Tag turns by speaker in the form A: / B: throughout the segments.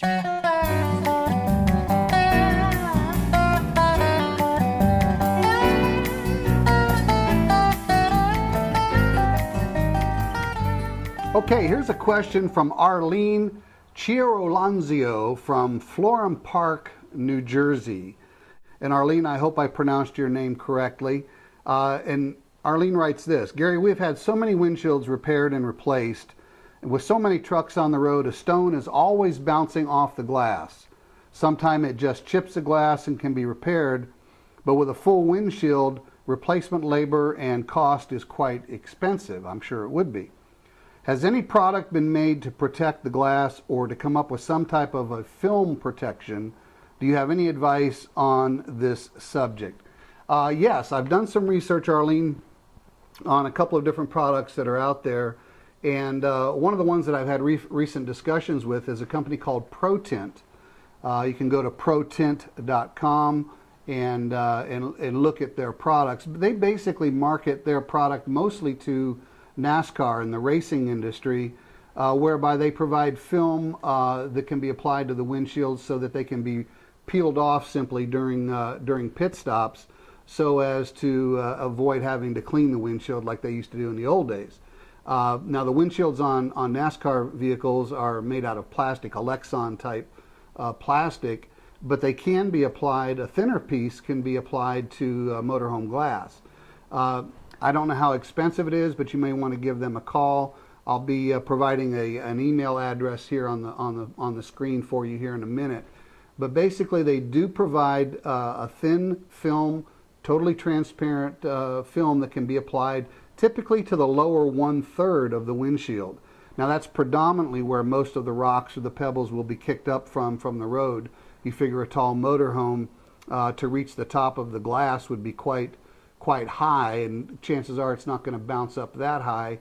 A: Okay, here's a question from Arlene Chirolanzio from Florham Park, New Jersey. And Arlene, I hope I pronounced your name correctly. And Arlene writes this: Gary, we've had so many windshields repaired and replaced. And with so many trucks on the road, a stone is always bouncing off the glass. Sometimes it just chips the glass and can be repaired, but with a full windshield, replacement labor and cost is quite expensive. I'm sure it would be. Has any product been made to protect the glass or to come up with some type of a film protection? Do you have any advice on this subject? Yes, I've done some research, Arlene, on a couple of different products that are out there. And one of the ones that I've had recent discussions with is a company called pro-tint. You can go to pro-tint.com and look at their products. They basically market their product mostly to NASCAR and the racing industry, whereby they provide film that can be applied to the windshield so that they can be peeled off simply during pit stops, so as to avoid having to clean the windshield like they used to do in the old days. Now the windshields on NASCAR vehicles are made out of plastic, a Lexan type plastic, but they can be applied, a thinner piece can be applied to motorhome glass. I don't know how expensive it is, but you may want to give them a call. I'll be providing an email address here on the screen for you here in a minute. But basically, they do provide a thin film, totally transparent film that can be applied typically to the lower 1/3 of the windshield. Now that's predominantly where most of the rocks or the pebbles will be kicked up from the road. You figure a tall motorhome to reach the top of the glass would be quite high, and chances are it's not going to bounce up that high.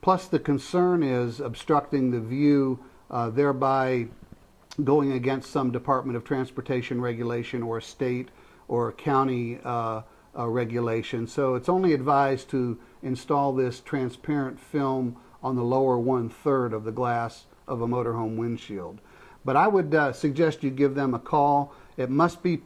A: Plus the concern is obstructing the view, thereby going against some Department of Transportation regulation or state or county regulation. So it's only advised to install this transparent film on the lower 1/3 of the glass of a motorhome windshield. But I would suggest you give them a call. It must be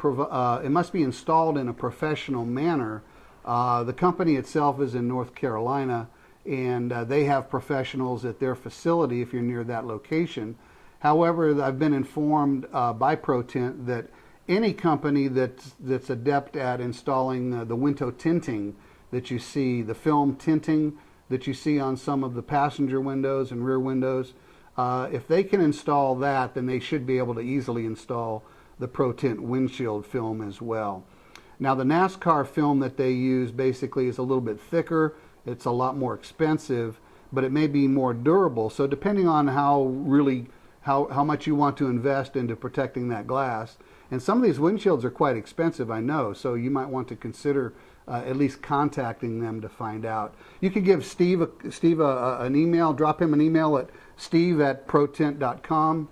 A: installed in a professional manner. The company itself is in North Carolina, and they have professionals at their facility if you're near that location. However, I've been informed by pro-tint that any company that's adept at installing the window tinting that you see, the film tinting that you see on some of the passenger windows and rear windows, if they can install that, then they should be able to easily install the pro-tint windshield film as well. Now the NASCAR film that they use basically is a little bit thicker, it's a lot more expensive, but it may be more durable. So depending on how much you want to invest into protecting that glass, and some of these windshields are quite expensive, I know, so you might want to consider at least contacting them to find out. You could give Steve an email, drop him an email at steve@protint.com.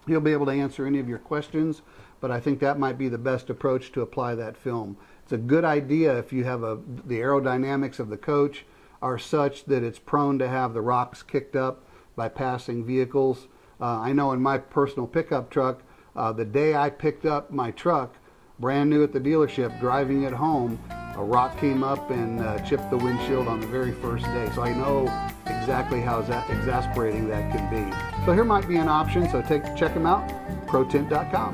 A: He'll be able to answer any of your questions, but I think that might be the best approach to apply that film. It's a good idea if you have the aerodynamics of the coach are such that it's prone to have the rocks kicked up by passing vehicles. I know in my personal pickup truck, the day I picked up my truck, brand new at the dealership, driving it home, a rock came up and chipped the windshield on the very first day. So I know exactly how exasperating that can be. So here might be an option, so check them out, protint.com.